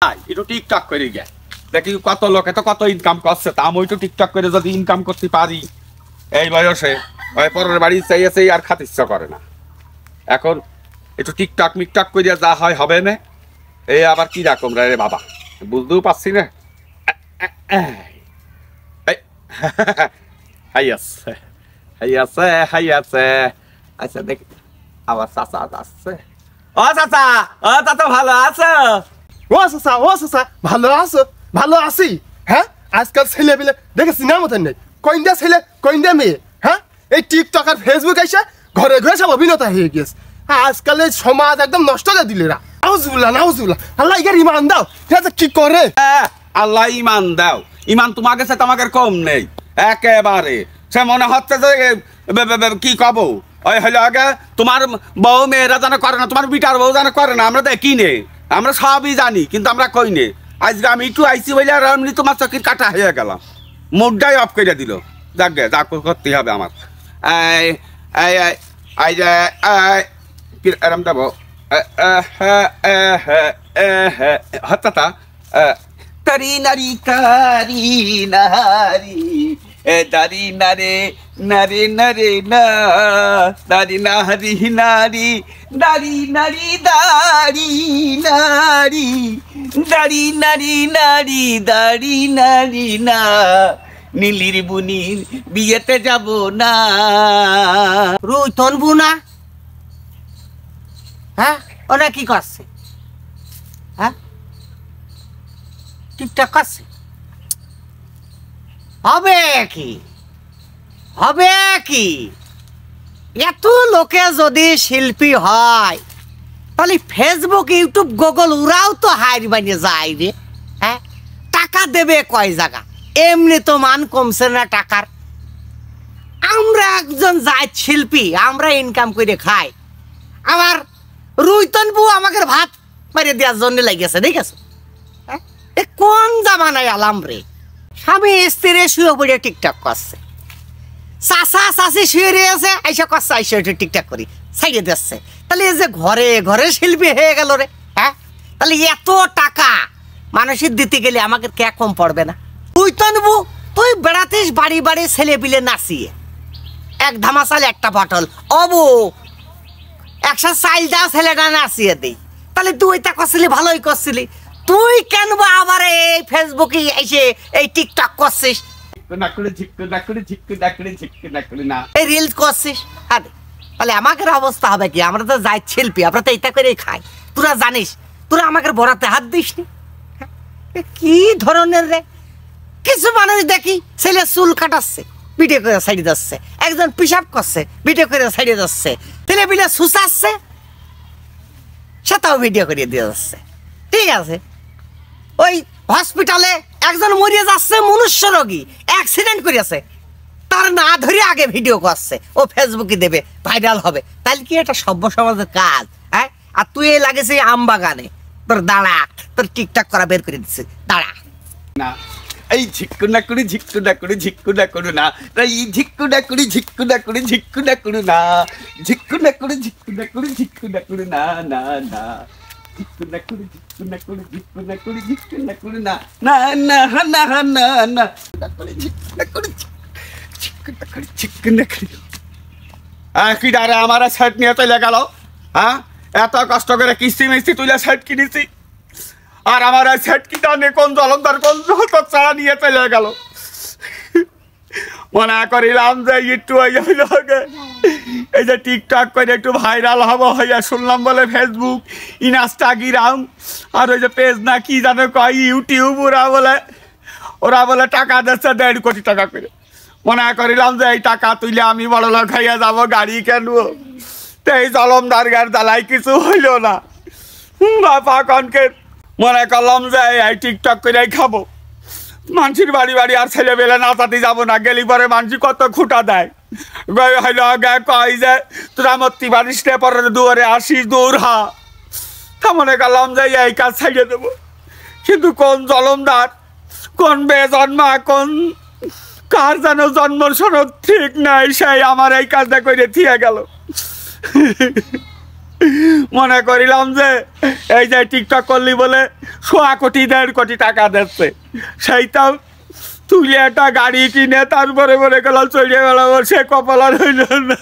একটু টিকটক করে গে দেখি কত লোকে তো কত ইনকাম করছে তা আমি একটু টিকটক করে যদি ইনকাম করতে পারি এই বয়সে ওই পরের বাড়ি চাইছে আর খাতে ইচ্ছা করে না এখন একটু টিকটক মিকটক করে যা হয় হবে না এই আবার কি রকম রে বাবা বুঝতেও পারছি না আচ্ছা দেখ আবার চাচা আসছে ও চাচা ভালো আছো ও চাচা ভালো আছো ভালো আছি হ্যাঁ আজকাল ছেলে পেলে দেখেছি না মতন নেই কইন্দা ছেলে কইন্দা মেয়ে হ্যাঁ এই টিকটক আর ফেসবুক এসে ঘরে ঘরে সব অভিনেতা হয়ে গেছে আজকাল এই সমাজ একদম নষ্ট করে দিলে না নাউজুবিল্লাহ আল্লাহ ইগার ইমান দাও ঠিক কি করে আল্লাহ ইমান দাও ইমান তোমার কাছে তোমাকে কম নেই একেবারে সে মনে হচ্ছে যে কি কব ওই হলো আগে তোমার বউ মেয়েরা যেন করে না তোমার বিটার বউ যেন করে না আমরা দেখি নে আমরা সবই জানি কিন্তু আমরা কই নে আজকে আমি একটু আইসি বলে আর এমনি তোমার চকির কাটা হয়ে গেলাম মুডটাই অফ করে দিল যাকে যা করতে হবে আমার এরম দেবো হত্যা তারি নারী কারি নারী দারি নারে নারে নারে না দারি নারী নারী দারি নারী দারি নারী দারি নারী নারী দারি নারী না নীলির বুনির বিয়েতে যাব না রুইতন বুনা হ্যাঁ ওরা কি করছে হ্যাঁ টিকটক করছে হবে কি এত লোকে যদি শিল্পী হয় তাহলে ফেসবুক ইউটিউব গুগল ওরাও তো হাইর বানিয়ে যায় রে হ্যাঁ টাকা দেবে কয় জায়গা এমনি তো মান কমছে না টাকার আমরা একজন যায় শিল্পী আমরা ইনকাম করে খাই আমার রুইতন বউ আমাকে ভাত মারিয়ে দেওয়ার জন্য লাগিয়েছে ঠিক আছে কোন জামানায় আলাম রে স্বামী স্ত্রী শুয়ে পড়ে টিকটক করছে চাচা চাচি শুয়ে রয়েছে আইসা করছে আইসা টিকটক করি সাইডে দিচ্ছে তাহলে এই যে ঘরে ঘরে শিল্পী হয়ে গেল রে হ্যাঁ তাহলে এত টাকা মানুষের দিতে গেলে আমাকে কে কম পড়বে না তুই তো নেবো তুই বেড়াতিস বাড়ি বাড়ি ছেলে পিলে নাচিয়ে এক ধামাচাল একটা পটল অবু একশো চাইল দা ছেলেটা নাচিয়ে দিই তাহলে তুই ওইটা করছিলি ভালোই করছিলি তুই কেন আবার এই ফেসবুকে এসে এই টিকটক করছিস এই রিলস করছিস আরে তাহলে আমাদের অবস্থা হবে কি আমরা তো যাই শিল্পী আমরা তো এটা করেই খাই তোরা জানিস তোরা আমাকে বরাতে হাত দিস নি কি ধরনের রে কিছু মানুষ দেখি ছেলে চুল কাটাচ্ছে ভিডিও করে সাইডে যাচ্ছে একজন পিসাব করছে ভিডিও করে সাইডে যাচ্ছে ছেলে পিলে শুষাচ্ছে সেটাও ভিডিও করে দিয়ে যাচ্ছে ঠিক আছে ওই হসপিটালে একজন মরিয়ে যাচ্ছে মনুষ্য রোগী অ্যাক্সিডেন্ট করেছে তার না ধরে আগে ভিডিও করছে ও ফেসবুকে দেবে ভাইরাল হবে তাহলে কি এটা সভ্য সমাজের কাজ হ্যাঁ আর তুই লাগেছে আম বাগানে তোর দাঁড়া তোর টিকটক করা বের করে দিচ্ছে দাঁড়া না এই ঝিক্কুনা করে ঝিক্কু না এই ঝিক্কুনা করে ঝিক্কু না ঝিক্কুনা করে না না না আমার শার্ট নিয়ে চলে গেল হ্যাঁ এত কষ্ট করে কিস্তি মিস্তি তুলে শার্ট কিনেছি আর আমার শার্ট কিনা নিয়ে কোন জলন্দার কোন ছাড়া নিয়ে চলে গেল মনে করিলাম যে একটু এই যে টিকটক করে একটু ভাইরাল হবো হইয়া শুনলাম বলে ফেসবুক ইনস্টাগ্রাম আর ওই যে পেজ না কি জানো কয় ইউটিউব ওরা বলে টাকা দিচ্ছে 1.5 কোটি টাকা করে মনে করিলাম যে এই টাকা তুলে আমি বড় লোক হইয়া যাবো গাড়ি কেনবো তো এই জলমদার গাড়ি জ্বালাই কিছু হইল না বাপা কনকে মনে করলাম যে এই টিকটক করে খাবো মানুষের বাড়ি বাড়ি আর ছেলে বেলে নাচাতে যাবো না গেলি পরে মানুষ কত খুঁটা দেয় হইলো আগে কয় যে তোরা মত্তি পারিস নে পরে দুয়ারে আসিস দৌড় হা তা মনে করলাম যে এই কাজ ছেড়ে দেবো কিন্তু কোন জলমদার কোন বেজন্মা কোন কার যেন জন্মর সনদ ঠিক নাই সেই আমার এই কাজটা করে থিয়ে গেল মনে করিলাম যে এই যে টিকটক করলি বলে 1.5 কোটি 1.5 কোটি টাকা দিচ্ছে, সেইটাও তুলে একটা গাড়ি কিনে তারপরে মনে করলাম চলিয়ে গেলাম, সে কপাল আর হইল না।